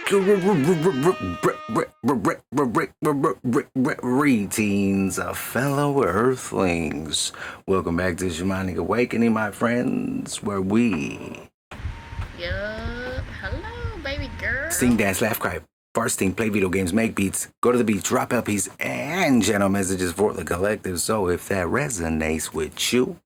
Greetings, fellow Earthlings. Welcome back to Shamanic Awakening, my friends, where we Hello, baby girl. sing, dance, laugh, cry, fart, sting, play video games, make beats, go to the beach, drop LPs, and general messages for the collective. So if that resonates with you,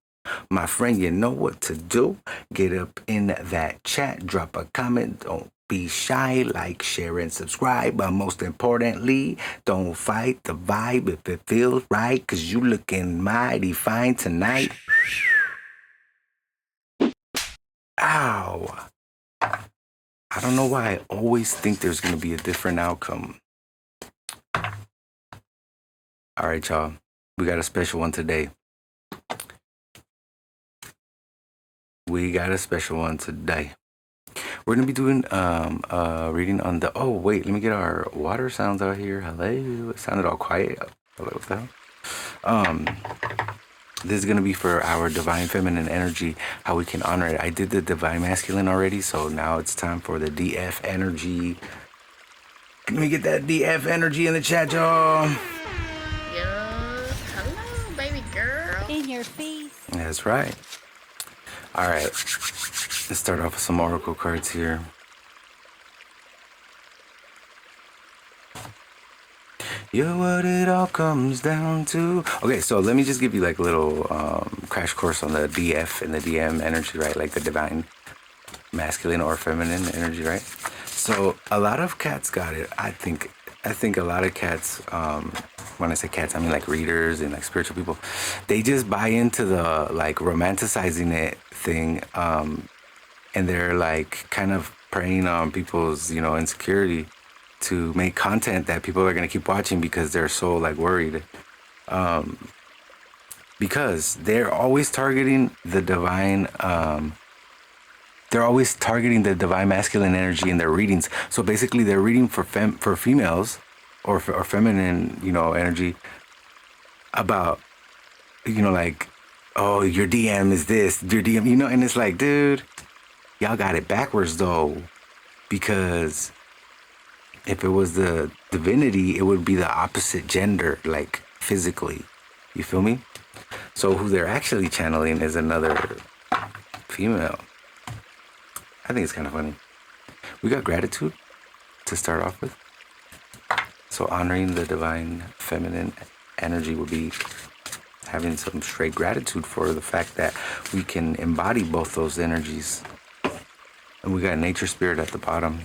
my friend, you know what to do. Get up in that chat, drop a comment. Don't be shy, like, share, and subscribe. But most importantly, don't fight the vibe if it feels right, because you looking mighty fine tonight. Ow. I don't know why I always think there's going to be a different outcome. All right, y'all. We got a special one today. We're going to be doing reading on the... Oh, wait. Let me get our water sounds out here. Hello. It sounded all quiet. Hello, what the hell? This is going to be for our divine feminine energy, how we can honor it. I did the divine masculine already, so now it's time for the DF energy. Let me get that DF energy in the chat, y'all. Hello, baby girl. In your face. That's right. All right. Let's start off with some oracle cards here. You're what it all comes down to. Okay, so let me just give you like a little crash course on the DF and the DM energy, right? Like the divine masculine or feminine energy, right? So a lot of cats got it. I think a lot of cats, when I say cats, I mean like readers and like spiritual people, they just buy into the like romanticizing it thing, and they're like kind of preying on people's, insecurity to make content that people are going to keep watching because they're so like worried, because they're always targeting the divine masculine energy in their readings. So basically they're reading for females or feminine, energy about, like, oh, your DM is this, your DM, and it's like, dude, y'all got it backwards though, because if it was the divinity, it would be the opposite gender, like physically. You feel me? So who they're actually channeling is another female. I think it's kind of funny. We got gratitude to start off with. So honoring the divine feminine energy would be having some straight gratitude for the fact that we can embody both those energies. And we got nature spirit at the bottom.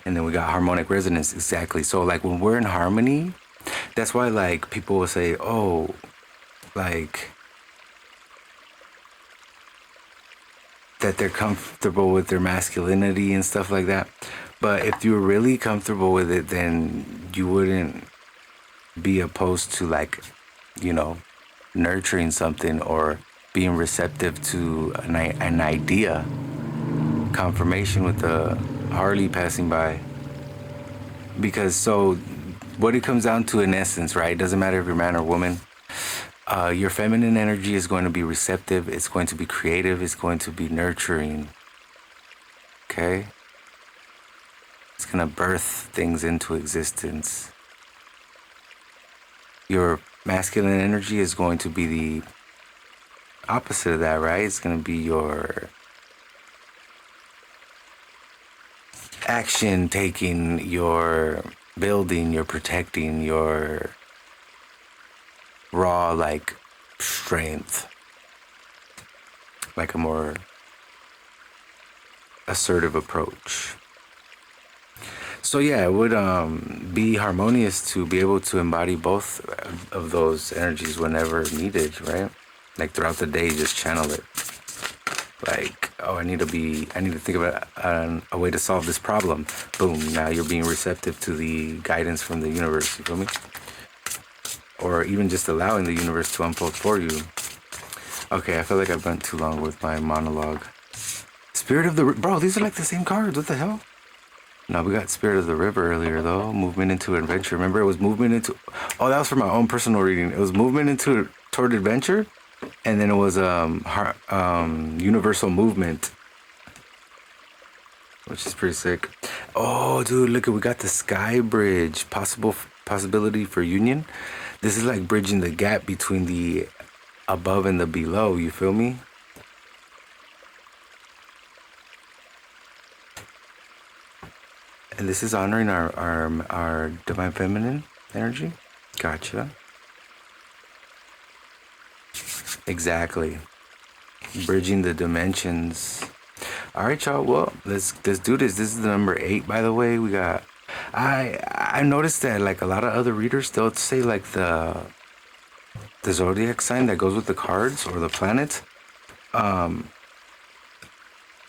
And then we got harmonic resonance, exactly. So like when we're in harmony, that's why like people will say, oh, like that they're comfortable with their masculinity and stuff like that. But if you're really comfortable with it, then you wouldn't be opposed to like, nurturing something or being receptive to an idea. Confirmation with the Harley passing by. Because so what it comes down to in essence, right? It doesn't matter if you're man or woman. Your feminine energy is going to be receptive. It's going to be creative. It's going to be nurturing. Okay? It's going to birth things into existence. Your masculine energy is going to be the opposite of that, right? It's going to be your action taking, your building, your protecting, your raw like strength, like a more assertive approach. So yeah, it would be harmonious to be able to embody both of those energies whenever needed, right? Like throughout the day, just channel it. Like, oh, I need to think of a way to solve this problem. Boom, now you're being receptive to the guidance from the universe, you feel me? Or even just allowing the universe to unfold for you. Okay, I feel like I've went too long with my monologue. Spirit of the... Bro, these are like the same cards, what the hell? No, we got Spirit of the River earlier, though. Movement into adventure. Remember, it was movement into... Oh, that was for my own personal reading. It was movement toward adventure. And then it was universal movement which is pretty sick. Oh, dude, look at, we got the sky bridge. Possibility for union. This is like bridging the gap between the above and the below. You feel me? And this is honoring our divine feminine energy. Gotcha. Exactly. Bridging the dimensions. All right, y'all. Well, let's do this. This is the number 8, by the way. We got. I noticed that like a lot of other readers, they'll say like the zodiac sign that goes with the cards or the planets.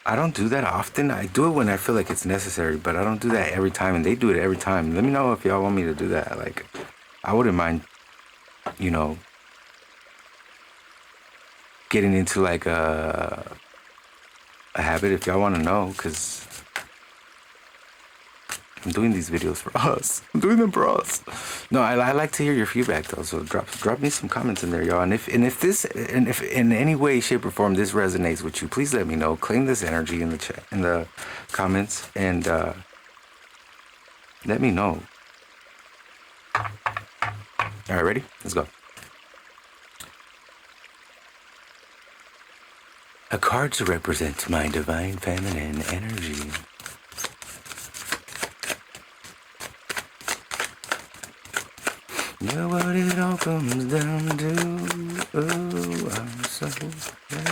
I don't do that often. I do it when I feel like it's necessary, but I don't do that every time. And they do it every time. Let me know if y'all want me to do that. Like, I wouldn't mind, you know, getting into like a habit if y'all want to know, because I'm doing these videos for us. I'm doing them for us. No, I like to hear your feedback though. So drop me some comments in there, y'all. And if in any way, shape, or form this resonates with you, please let me know. Claim this energy in the chat, in the comments, and let me know. All right, ready? Let's go. A card to represent my divine feminine energy. Yeah, what it all comes down to. Oh, I'm so glad.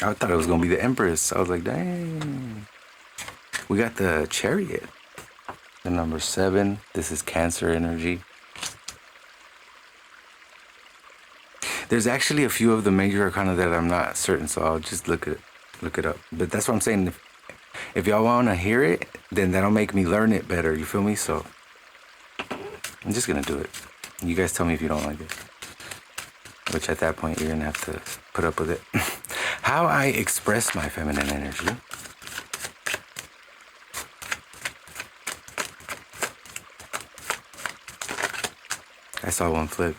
I thought it was gonna be the Empress. I was like, dang. We got the Chariot. The number 7. This is Cancer energy. There's actually a few of the major arcana that I'm not certain, so I'll just look it up. But that's what I'm saying. If y'all want to hear it, then that'll make me learn it better. You feel me? So I'm just gonna do it. You guys tell me if you don't like it. Which at that point you're gonna have to put up with it. How I express my feminine energy. I saw one flip.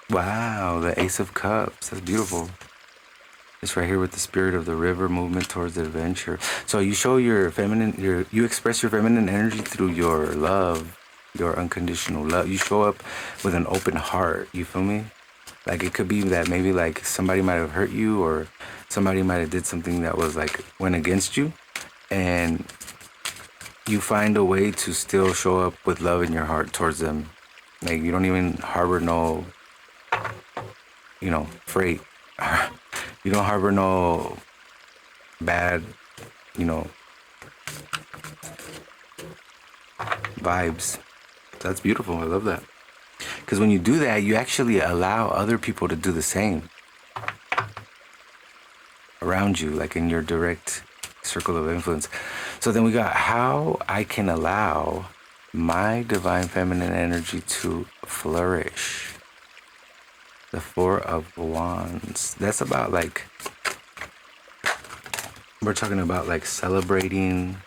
Wow, the Ace of Cups. That's beautiful. It's right here with the spirit of the river, movement towards the adventure. So you show your feminine, you express your feminine energy through your love, your unconditional love. You show up with an open heart. You feel me? Like it could be that maybe like somebody might have hurt you, or somebody might have did something that was like went against you, and you find a way to still show up with love in your heart towards them. Like you don't even harbor no, freight. You don't harbor no bad, vibes. That's beautiful. I love that. Because when you do that, you actually allow other people to do the same around you, like in your direct circle of influence. So then we got how I can allow my divine feminine energy to flourish. The 4 of Wands. That's about like, we're talking about like celebrating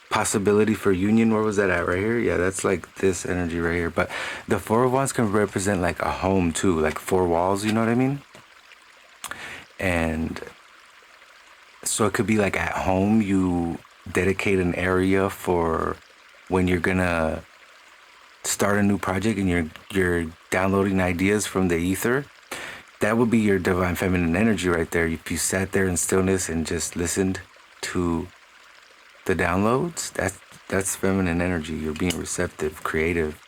possibility for union. Where was that at? Right here? Yeah, that's like this energy right here. But the 4 of Wands can represent like a home too, like 4 walls, you know what I mean? And so it could be like at home, you dedicate an area for when you're gonna start a new project and you're downloading ideas from the ether. That would be your divine feminine energy right there. If you sat there in stillness and just listened to the downloads, that's feminine energy. You're being receptive, creative.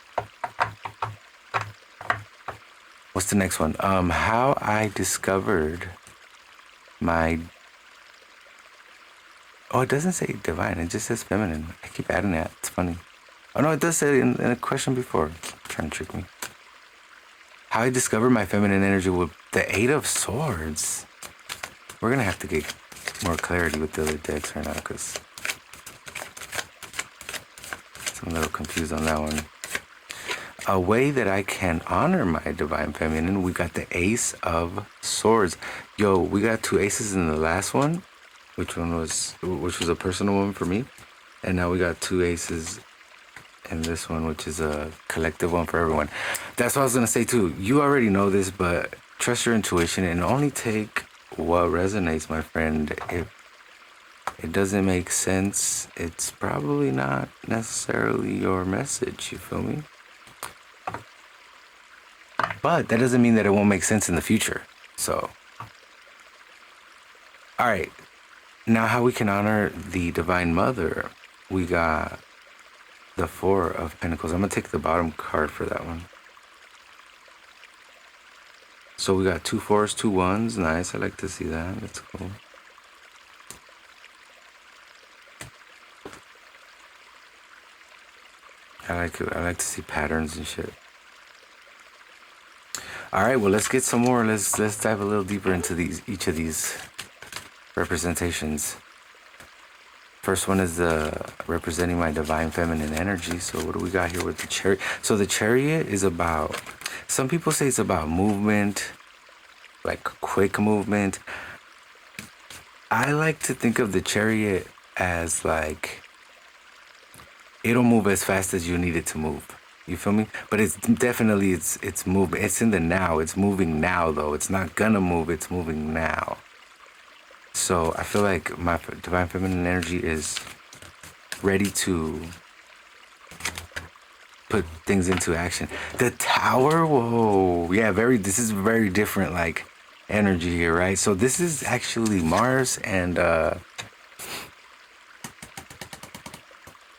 What's the next one? How I discovered my... Oh, it doesn't say divine. It just says feminine. I keep adding that. It's funny. Oh, no, it does say it in a question before. Trying to trick me. How I discovered my feminine energy with the 8 of Swords. We're going to have to get more clarity with the other decks right now, because I'm a little confused on that one. A way that I can honor my divine feminine, we got the Ace of Swords. Yo, we got 2 aces in the last one, which was a personal one for me. And now we got 2 aces in this one, which is a collective one for everyone. That's what I was going to say too. You already know this, but trust your intuition and only take what resonates, my friend. If it doesn't make sense, it's probably not necessarily your message, you feel me? But that doesn't mean that it won't make sense in the future. So, all right. Now, how we can honor the Divine Mother, we got the Four of Pentacles. I'm going to take the bottom card for that one. So we got 2 4s, 2 1s. Nice. I like to see that. That's cool. I like it. I like to see patterns and shit. All right. Well, let's get some more. Let's dive a little deeper into each of these representations. First one is representing my divine feminine energy. So what do we got here with the chariot? So the chariot is about, some people say it's about movement, like quick movement. I like to think of the chariot as like, it'll move as fast as you need it to move. You feel me? But it's definitely, it's moving. It's in the now. It's moving now though. It's not gonna move. It's moving now. So I feel like my divine feminine energy is ready to put things into action. The Tower, whoa, yeah, this is very different like energy here, right? So this is actually Mars and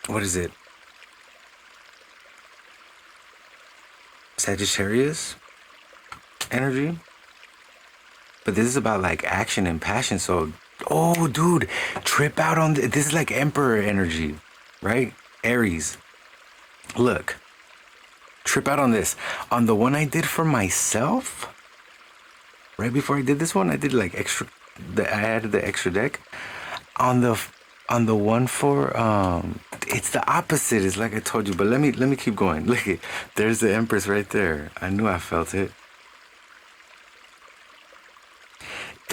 what is it? Sagittarius energy. But this is about like action and passion. So, oh, dude, trip out on this is like Emperor energy, right? Aries. Look, trip out on this. On the one I did for myself, right before I did this one, I did like extra. I added the extra deck. On the one for it's the opposite. It's like I told you. But let me keep going. Look, there's the Empress right there. I knew I felt it.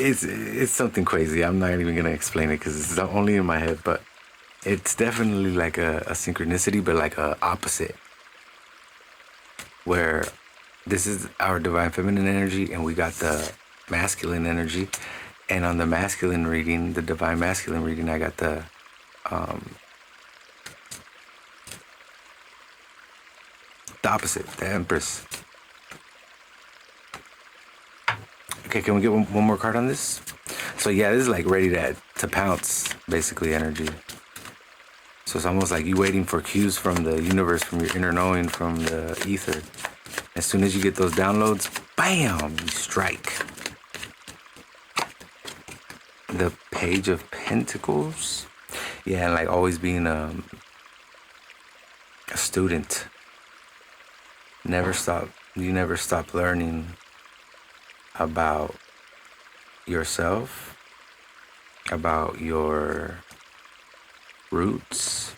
It's something crazy. I'm not even gonna explain it because it's only in my head, but it's definitely like a synchronicity, but like a opposite. Where this is our divine feminine energy, and we got the masculine energy, and on the masculine reading, the divine masculine reading, I got the opposite, the Empress. Okay, can we get one more card on this? So yeah, this is like ready to pounce, basically, energy. So it's almost like you waiting for cues from the universe, from your inner knowing, from the ether. As soon as you get those downloads, bam, you strike. The Page of Pentacles. Yeah, and like always being a student. You never stop learning about yourself, about your roots,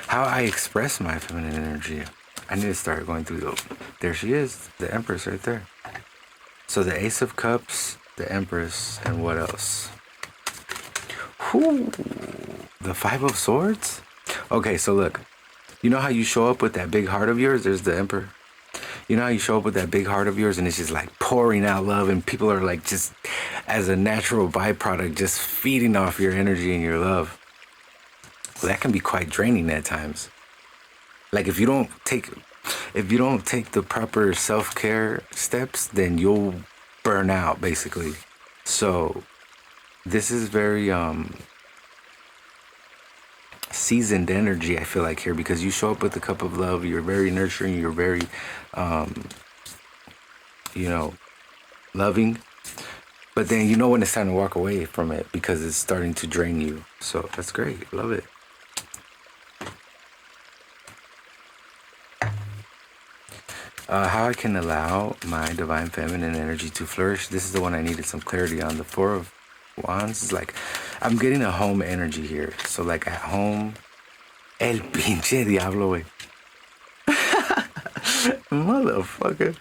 how I express my feminine energy. I need to start going through those. There she is, the Empress right there. So the Ace of Cups, the Empress, and what else? Whew, the Five of Swords? Okay, so look, you know how you show up with that big heart of yours? There's the Emperor. You know how you show up with that big heart of yours and it's just like pouring out love and people are like just as a natural byproduct just feeding off your energy and your love. Well, that can be quite draining at times. Like if you don't take the proper self-care steps, then you'll burn out basically. So this is very seasoned energy, I feel like, here, because you show up with a cup of love. You're very nurturing, you're very loving, but then you know when it's time to walk away from it because it's starting to drain you. So that's great. Love it. How I can allow my divine feminine energy to flourish. This is the one I needed some clarity on. The Four of Wands is like, I'm getting a home energy here. So like at home, el pinche diablo, wey. Motherfucker.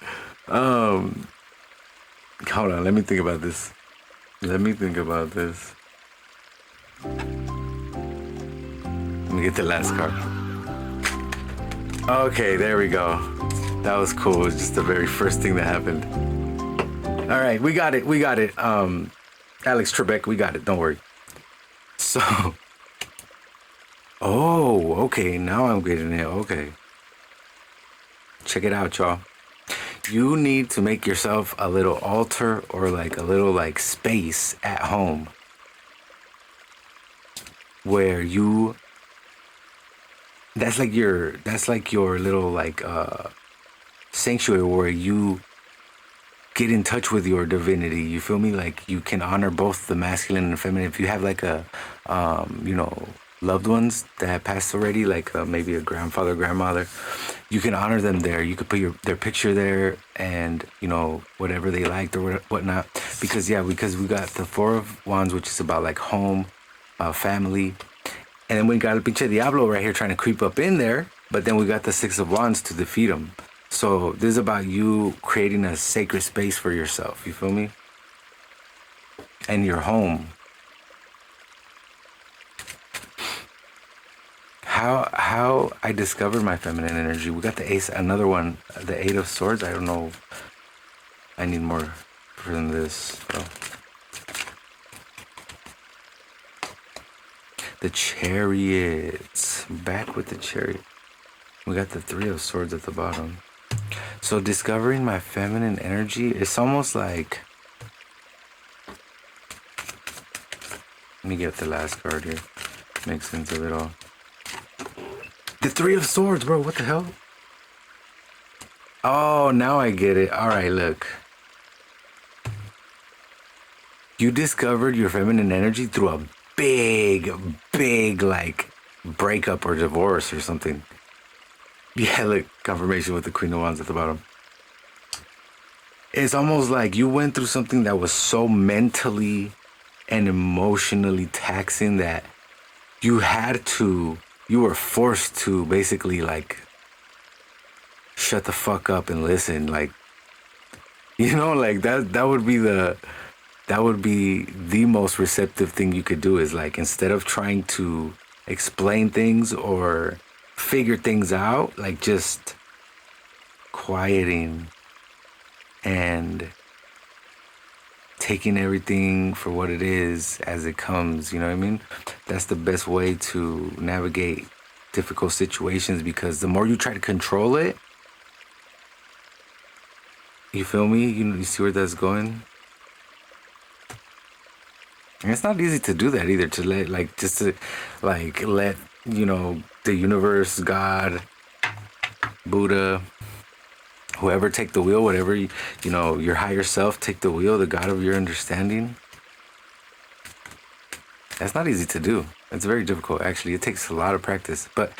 Hold on, let me think about this. Let me get the last card. Okay, there we go. That was cool. It was just the very first thing that happened. All right, we got it. Alex Trebek, we got it. Don't worry. So, oh, okay. Now I'm getting it. Okay. Check it out, y'all. You need to make yourself a little altar or like a little like space at home where you that's like your little like sanctuary where you get in touch with your divinity. You feel me? Like you can honor both the masculine and feminine. If you have like a loved ones that have passed already, like maybe a grandfather, grandmother, you can honor them there. You could put their picture there, and whatever they liked or whatnot. Because we got the Four of Wands, which is about like home, family, and then we got a pinche Diablo right here trying to creep up in there. But then we got the Six of Wands to defeat him. So this is about you creating a sacred space for yourself. You feel me? And your home. How I discovered my feminine energy. We got the Ace, another one, the Eight of Swords. I don't know. I need more from this. Oh. The Chariots. Back with the Chariot. We got the Three of Swords at the bottom. So discovering my feminine energy, it's almost like... Let me get the last card here. Makes sense of it all. The Three of Swords, bro. What the hell? Oh, now I get it. All right, look. You discovered your feminine energy through a big, like, breakup or divorce or something. Yeah, look, confirmation with the Queen of Wands at the bottom. It's almost like you went through something that was so mentally and emotionally taxing that you were forced to basically like shut the fuck up and listen. Like, like that would be the most receptive thing you could do, is like, instead of trying to explain things or figure things out, like just quieting and taking everything for what it is as it comes. You know what I mean? That's the best way to navigate difficult situations, because the more you try to control it, you feel me? You see where that's going? And it's not easy to do that either, to let the universe, God, Buddha, whoever take the wheel, whatever, your higher self take the wheel, the God of your understanding. That's not easy to do. It's very difficult, actually. It takes a lot of practice. But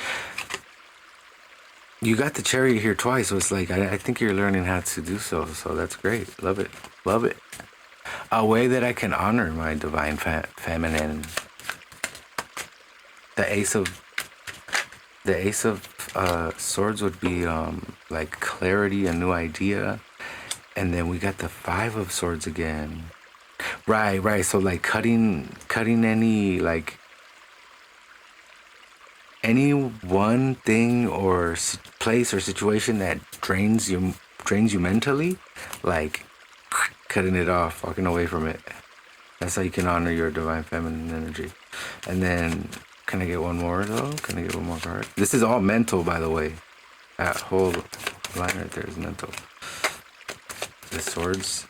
you got the Chariot here twice, so it's like, I think you're learning how to do so. So that's great. Love it. Love it. A way that I can honor my divine feminine. The Ace of Swords would be like clarity, a new idea. And then we got the Five of Swords again. Right. So like cutting any one thing or place or situation that drains you mentally, like cutting it off, walking away from it. That's how you can honor your divine feminine energy. And then, can I get one more though? Can I get one more card? This is all mental, by the way. That whole line right there is mental. The Swords.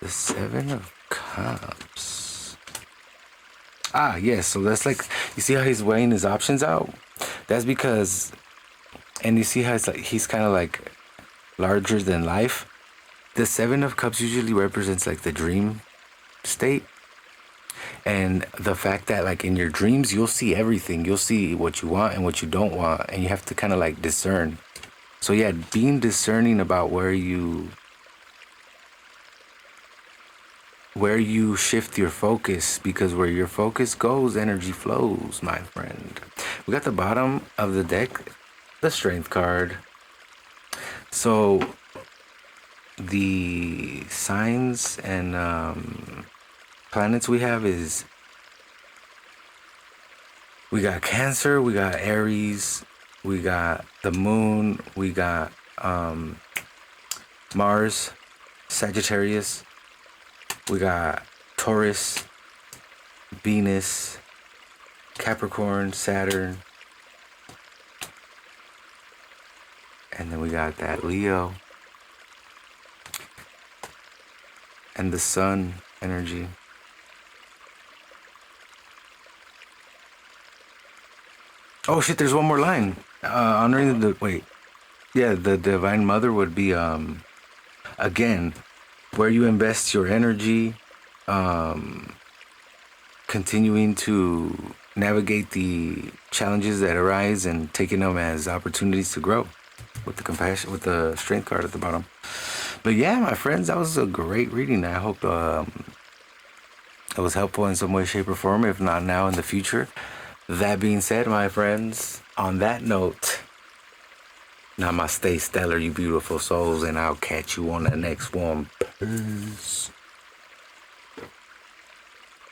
The Seven of Cups. Ah, yes. So that's like, you see how he's weighing his options out? That's because, and you see how it's like, he's kind of like larger than life. The Seven of Cups usually represents like the dream state. And the fact that like in your dreams, you'll see everything. You'll see what you want and what you don't want. And you have to kind of like discern. So yeah, being discerning about where you shift your focus, because where your focus goes, energy flows, my friend. We got the bottom of the deck, the Strength card. So the signs and planets we have is, we got Cancer, we got Aries, we got the moon, we got Mars, Sagittarius, we got Taurus, Venus, Capricorn, Saturn, and then we got that Leo and the Sun energy. Oh shit, there's one more line. Honoring the wait. Yeah, the Divine Mother would be again where you invest your energy, continuing to navigate the challenges that arise and taking them as opportunities to grow with the compassion, with the strength card at the bottom. But yeah, my friends, that was a great reading. I hope it was helpful in some way, shape, or form. If not now, in the future. That being said, my friends, on that note, namaste, stellar, you beautiful souls, and I'll catch you on the next one. Peace.